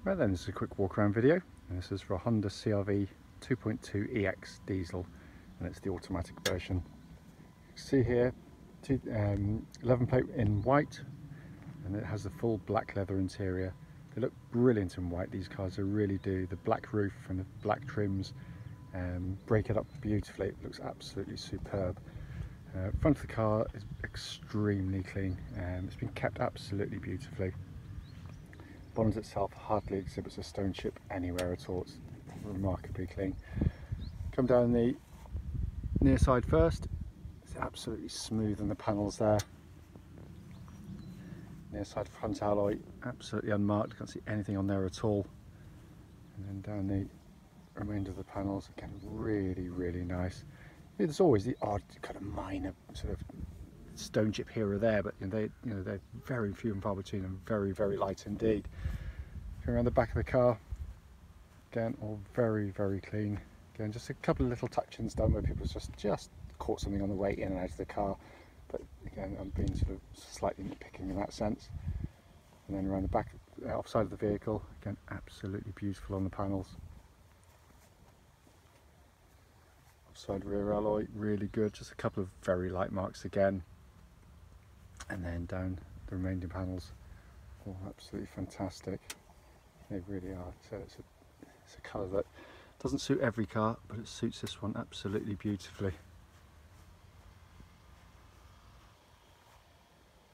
Right then, this is a quick walk around video, and this is for a Honda CR-V 2.2 EX diesel, and it's the automatic version. You can see here, 11 plate in white, and it has the full black leather interior. They look brilliant in white, these cars, they really do. The black roof and the black trims break it up beautifully. It looks absolutely superb. Front of the car is extremely clean, it's been kept absolutely beautifully. Bonnet itself hardly exhibits a stone chip anywhere at all. It's remarkably clean. Come down the near side first. It's absolutely smooth on the panels there. Near side front alloy, absolutely unmarked. Can't see anything on there at all. And then down the remainder of the panels, again, really nice. There's always the odd kind of minor sort of stone chip here or there, but they're very few and far between, and very light indeed. Going around the back of the car, again, all very clean. Again, just a couple of little touch-ins done where people's just caught something on the way in and out of the car, but again, I'm being sort of slightly nitpicking in that sense. And then around the back, offside of the vehicle, again, absolutely beautiful on the panels. Offside rear alloy, really good. Just a couple of very light marks again. And then down the remaining panels, all absolutely fantastic. They really are. So it's a colour that doesn't suit every car, but it suits this one absolutely beautifully.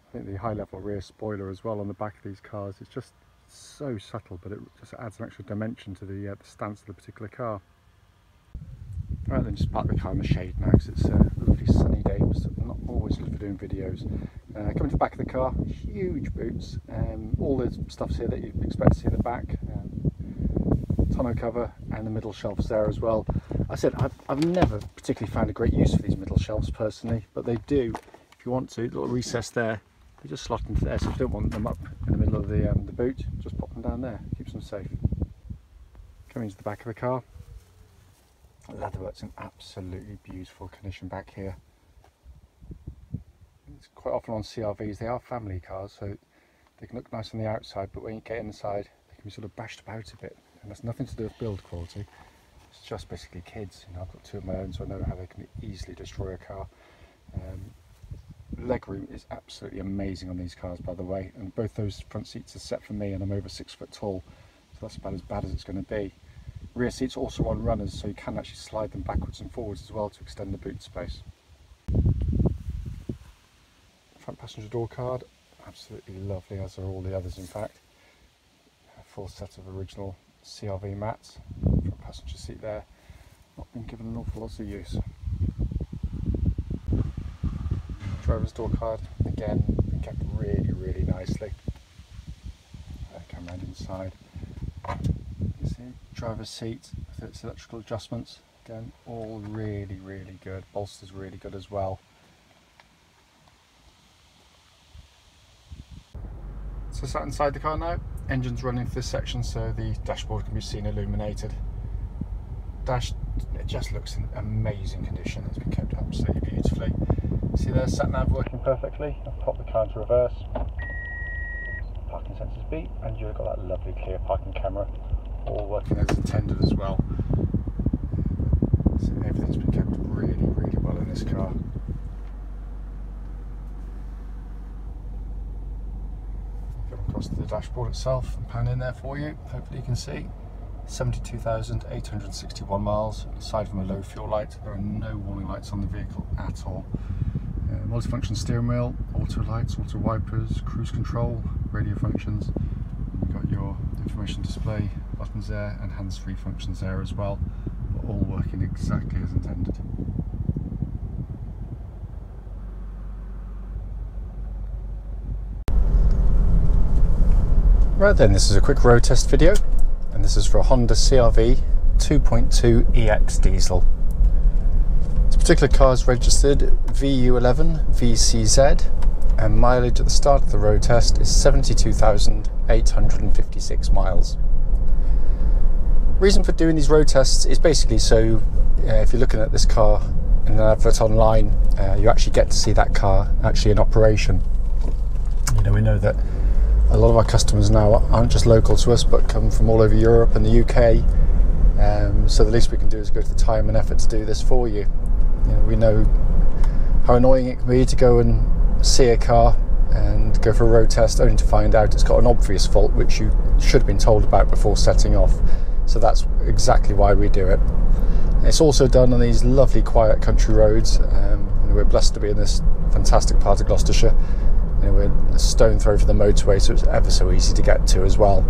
I think the high level rear spoiler as well on the back of these cars is just so subtle, but it just adds an extra dimension to the stance of the particular car. Right then, just park the car in the shade now because it's a lovely sunny day, so I'm not always good for doing videos. Coming to the back of the car, huge boots, all the stuff's here that you'd expect to see in the back, tonneau cover and the middle shelves there as well. I said I've never particularly found a great use for these middle shelves personally, but they do, if you want to, a little recess there, they just slot into there, so if you don't want them up in the middle of the boot, just pop them down there, keeps them safe. Coming to the back of the car, leatherwork's in absolutely beautiful condition back here. It's quite often on CR-Vs, they are family cars, so they can look nice on the outside, but when you get inside they can be sort of bashed about a bit, and that's nothing to do with build quality. It's just basically kids. I've got two of my own, so I know how they can easily destroy a car. Legroom is absolutely amazing on these cars, by the way, and both those front seats are set for me, and I'm over 6 foot tall, so that's about as bad as it's going to be. Rear seats also on runners, so you can actually slide them backwards and forwards as well to extend the boot space. Front passenger door card, absolutely lovely, as are all the others in fact. A full set of original CR-V mats. Front passenger seat there, not been given an awful lot of use. Driver's door card, again, been kept really nicely. Come round inside. You see, driver's seat with its electrical adjustments, again, all really good. Bolster's really good as well. So sat inside the car now, engine's running for this section, so the dashboard can be seen illuminated. Dash, it just looks in amazing condition. It's been kept absolutely beautifully. See there, sat nav working perfectly. I've popped the car into reverse. Parking sensors beep, and you've got that lovely clear parking camera, all working as intended as well. So everything's been kept really well in this car. Come across to the dashboard itself and pan in there for you. Hopefully you can see 72,861 miles. Aside from a low fuel light, there are no warning lights on the vehicle at all. Multifunction steering wheel, auto lights, auto wipers, cruise control, radio functions. You've got your information display buttons there and hands-free functions there as well, but all working exactly as intended. Right then, this is a quick road test video, and this is for a Honda CR-V 2.2 EX diesel. This particular car is registered VU11VCZ, and mileage at the start of the road test is 72,856 miles. Reason for doing these road tests is basically so if you're looking at this car in an advert online, you actually get to see that car actually in operation. We know that a lot of our customers now aren't just local to us, but come from all over Europe and the UK. So the least we can do is go to the time and effort to do this for you. We know how annoying it can be to go and see a car and go for a road test only to find out it's got an obvious fault which you should have been told about before setting off. So that's exactly why we do it. It's also done on these lovely quiet country roads. We're blessed to be in this fantastic part of Gloucestershire. We're a stone throw from the motorway, so it's ever so easy to get to as well.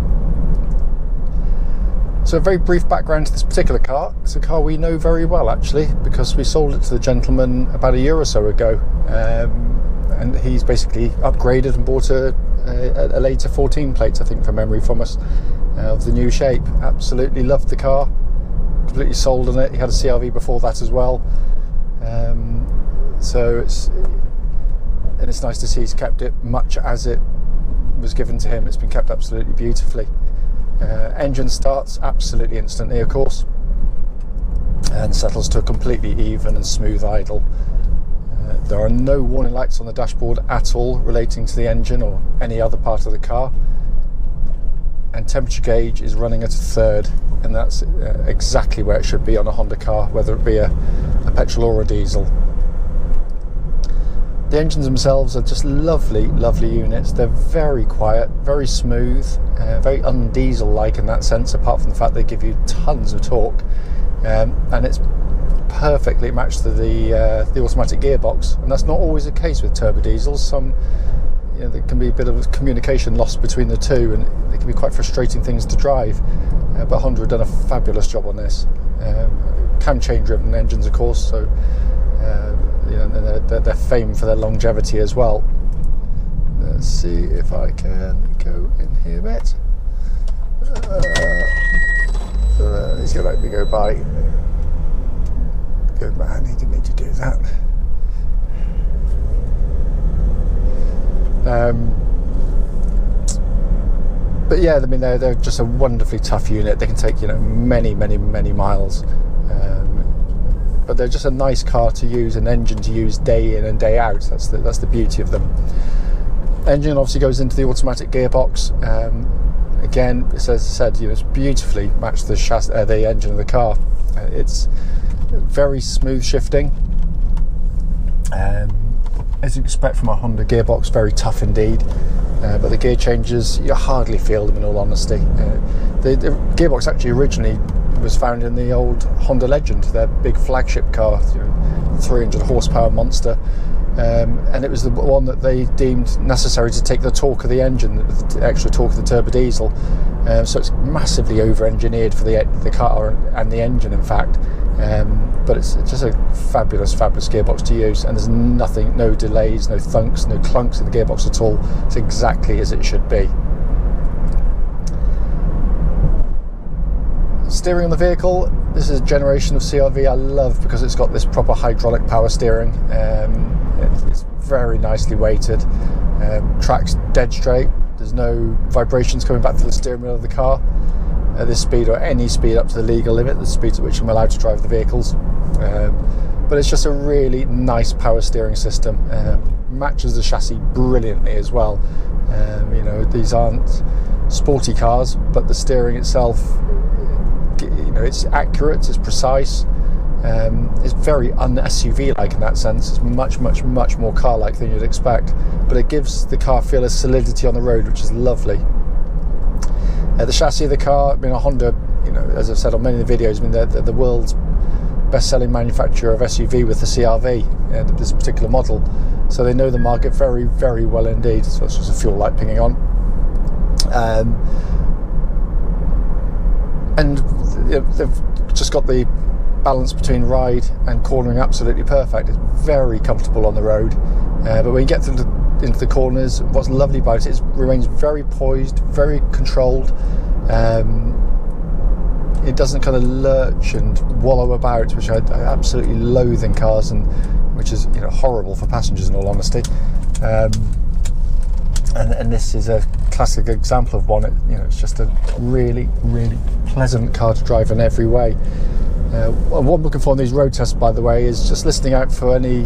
So a very brief background to this particular car. It's a car we know very well actually, because we sold it to the gentleman about a year or so ago, and he's basically upgraded and bought a later 14 plate, I think from memory, from us, of the new shape. Absolutely loved the car, completely sold on it. He had a CR-V before that as well, so it's nice to see he's kept it much as it was given to him. It's been kept absolutely beautifully. Engine starts absolutely instantly, of course, and settles to a completely even and smooth idle. There are no warning lights on the dashboard at all relating to the engine or any other part of the car, and temperature gauge is running at a third, and that's exactly where it should be on a Honda car, whether it be a petrol or a diesel. The engines themselves are just lovely, lovely units. They're very quiet, very smooth, very un-diesel-like in that sense, apart from the fact they give you tons of torque, and it's perfectly matched to the automatic gearbox, and that's not always the case with turbo diesels. There can be a bit of communication lost between the two, and they can be quite frustrating things to drive, but Honda have done a fabulous job on this. Cam chain driven engines, of course, so they're famed for their longevity as well. Let's see if I can go in here a bit. He's going to let me go by. Good man, he didn't need to do that. But yeah, I mean, they're just a wonderfully tough unit. They can take many miles, but they're just a nice car to use, an engine to use day in and day out. That's the beauty of them. Engine obviously goes into the automatic gearbox. Again, as I said, it's beautifully matched the chassis, the engine of the car. It's very smooth shifting, as you expect from a Honda gearbox, very tough indeed. But the gear changes, you hardly feel them, in all honesty. The gearbox actually originally was found in the old Honda Legend, their big flagship car, 300 horsepower monster, and it was the one that they deemed necessary to take the torque of the engine, the extra torque of the turbo diesel. So it's massively over-engineered for the car and the engine, in fact. But it's just a fabulous gearbox to use, and there's no delays, no thunks, no clunks in the gearbox at all. It's exactly as it should be. Steering on the vehicle, this is a generation of CR-V I love because it's got this proper hydraulic power steering. It's very nicely weighted, tracks dead straight, there's no vibrations coming back to the steering wheel of the car at this speed, or any speed up to the legal limit, the speeds at which I'm allowed to drive the vehicles. But it's just a really nice power steering system. Matches the chassis brilliantly as well. These aren't sporty cars, but the steering itself, it's accurate, it's precise. It's very un-SUV-like in that sense. It's much more car-like than you'd expect, but it gives the car feel of solidity on the road, which is lovely. The chassis of the car, a Honda, as I've said on many of the videos, they're the world's best-selling manufacturer of SUV with the CR-V, this particular model. So they know the market very, very well indeed. So it's just a fuel light pinging on. And they've just got the balance between ride and cornering absolutely perfect. It's very comfortable on the road, but when you get into the corners, what's lovely about it is it remains very poised, very controlled. It doesn't kind of lurch and wallow about, which I absolutely loathe in cars, and which is horrible for passengers, in all honesty. And this is a classic example of one. It's just a really pleasant car to drive in every way. What I'm looking for on these road tests, by the way, is just listening out for any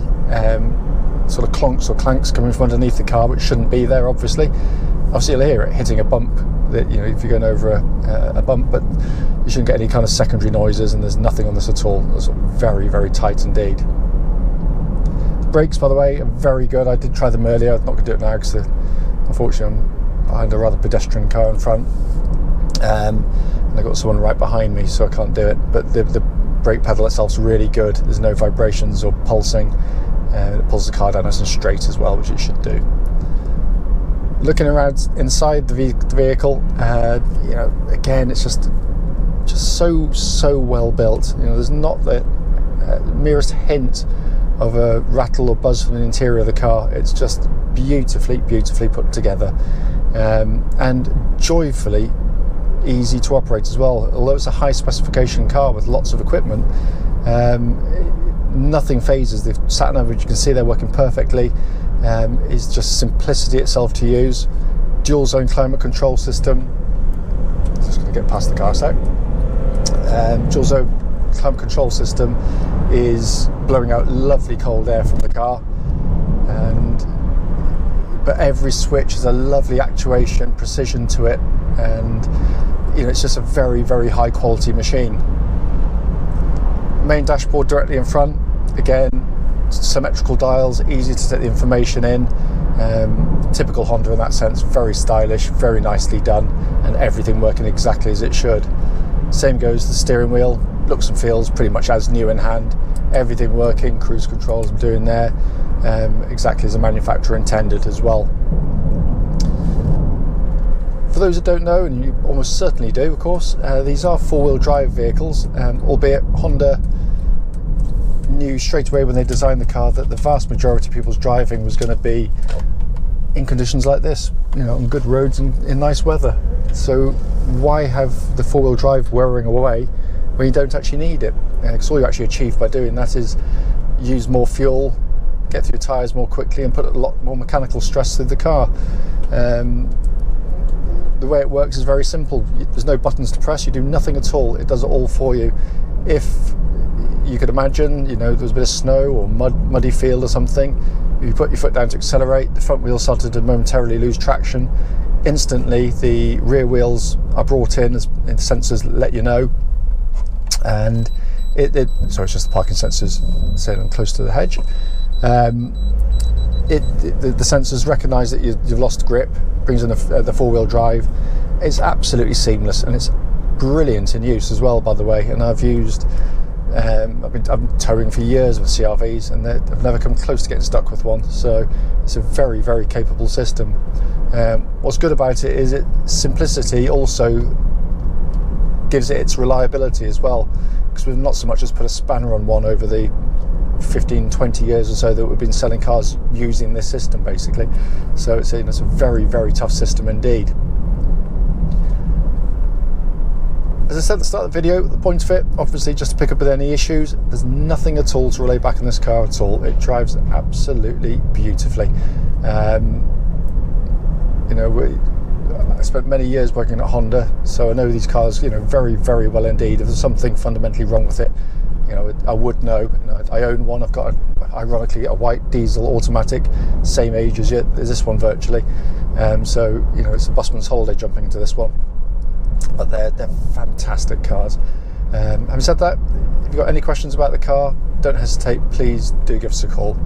sort of clonks or clanks coming from underneath the car, which shouldn't be there, obviously. Obviously you'll hear it hitting a bump, that, you know, if you're going over a bump, but you shouldn't get any kind of secondary noises, and there's nothing on this at all. It's very, very tight indeed. The brakes, by the way, are very good. I did try them earlier. I'm not going to do it now because unfortunately I'm behind a rather pedestrian car in front, and I've got someone right behind me, so I can't do it. But the brake pedal itself's really good. There's no vibrations or pulsing. It pulls the car down nice and straight as well, which it should do. Looking around inside the vehicle, you know, again, it's just so well built. You know, there's not the merest hint of a rattle or buzz from the interior of the car. It's just beautifully put together, and joyfully easy to operate as well. Although it's a high specification car with lots of equipment, nothing phases. The sat nav, which you can see they're working perfectly, is just simplicity itself to use. Dual zone climate control system. Just going to get past the car a sec. Dual zone climate control system is blowing out lovely cold air from the car, but every switch has a lovely actuation precision to it, and you know, it's just a very, very high quality machine. Main dashboard directly in front, again, symmetrical dials, easy to take the information in. Typical Honda in that sense, very stylish, very nicely done, and everything working exactly as it should. Same goes the steering wheel, looks and feels pretty much as new in hand. Everything working, cruise control I'm doing there, exactly as the manufacturer intended as well. For those that don't know, and you almost certainly do, of course, these are four-wheel drive vehicles, albeit Honda knew straight away when they designed the car that the vast majority of people's driving was going to be in conditions like this, you know, on good roads and in nice weather. So why have the four-wheel drive whirring away when you don't actually need it? Because all you actually achieve by doing that is use more fuel, get through your tyres more quickly, and put a lot more mechanical stress through the car. The way it works is very simple. There's no buttons to press, you do nothing at all. It does it all for you. If you could imagine, you know, there was a bit of snow or muddy field or something, you put your foot down to accelerate, the front wheel started to momentarily lose traction. Instantly the rear wheels are brought in as the sensors let you know, and sorry, it's just the parking sensors saying I'm close to the hedge. The sensors recognise that you've lost grip, brings in the four-wheel drive. It's absolutely seamless, and it's brilliant in use as well, by the way. And I've used, I'm towing for years with CR-Vs, and I've never come close to getting stuck with one. So it's a very, very capable system. What's good about it is its simplicity also gives it its reliability as well, because we've not so much as put a spanner on one over the 15-20 years or so that we've been selling cars using this system, basically. So it's a very, very tough system indeed. As I said at the start of the video, the point of it, obviously, just to pick up with any issues. There's nothing at all to relay back in this car at all. It drives absolutely beautifully. You know, I spent many years working at Honda, so I know these cars, you know, very, very well indeed. If there's something fundamentally wrong with it, you know, I would know. You know, I own one. I've got, ironically, a white diesel automatic, same age as this one virtually. So, you know, it's a busman's holiday jumping into this one. But they're fantastic cars. Having said that, if you've got any questions about the car, don't hesitate. Please do give us a call.